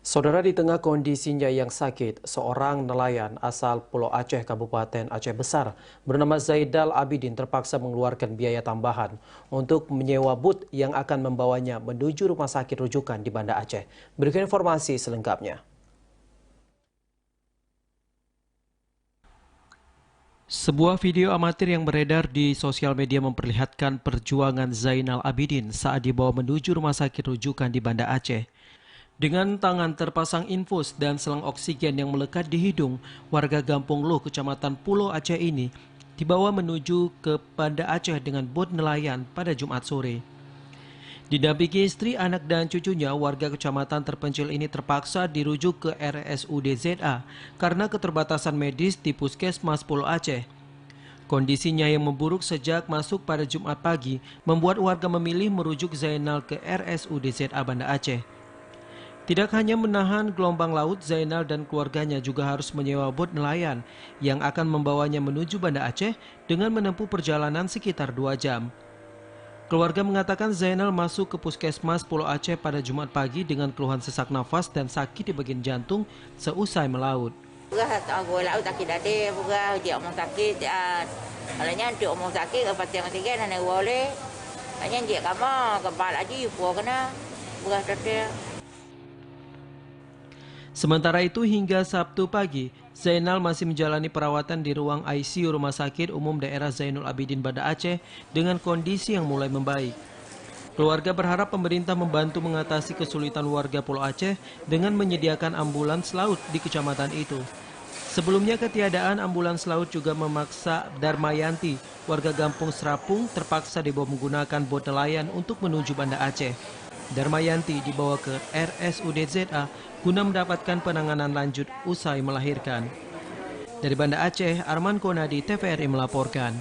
Saudara, di tengah kondisinya yang sakit, seorang nelayan asal Pulau Aceh, Kabupaten Aceh Besar, bernama Zainal Abidin terpaksa mengeluarkan biaya tambahan untuk menyewa bot yang akan membawanya menuju rumah sakit rujukan di Banda Aceh. Berikut informasi selengkapnya. Sebuah video amatir yang beredar di sosial media memperlihatkan perjuangan Zainal Abidin saat dibawa menuju rumah sakit rujukan di Banda Aceh. Dengan tangan terpasang infus dan selang oksigen yang melekat di hidung, warga Gampung Loh, Kecamatan Pulau Aceh ini dibawa menuju ke Banda Aceh dengan bot nelayan pada Jumat sore. Didampingi istri, anak, dan cucunya, warga kecamatan terpencil ini terpaksa dirujuk ke RSUD ZA karena keterbatasan medis di Puskesmas Pulau Aceh. Kondisinya yang memburuk sejak masuk pada Jumat pagi membuat warga memilih merujuk Zainal ke RSUD ZA Banda Aceh. Tidak hanya menahan gelombang laut, Zainal dan keluarganya juga harus menyewa bot nelayan yang akan membawanya menuju Banda Aceh dengan menempuh perjalanan sekitar 2 jam. Keluarga mengatakan Zainal masuk ke Puskesmas Pulau Aceh pada Jumat pagi dengan keluhan sesak nafas dan sakit di bagian jantung seusai melaut. Laut sakit ada, dia omong sakit, alanya dia omong sakit, apa yang tiga nana boleh, hanya dia kamar kebal aja, kena, bukan ada. Sementara itu hingga Sabtu pagi, Zainal masih menjalani perawatan di ruang ICU Rumah Sakit Umum Daerah Zainul Abidin Banda Aceh dengan kondisi yang mulai membaik. Keluarga berharap pemerintah membantu mengatasi kesulitan warga Pulau Aceh dengan menyediakan ambulans laut di kecamatan itu. Sebelumnya ketiadaan ambulans laut juga memaksa Darmayanti, warga Gampung Serapung, terpaksa dibawa menggunakan bot nelayan untuk menuju Banda Aceh. Darmayanti dibawa ke RSUD ZA guna mendapatkan penanganan lanjut usai melahirkan. Dari Banda Aceh, Arman Konadi, TVRI melaporkan.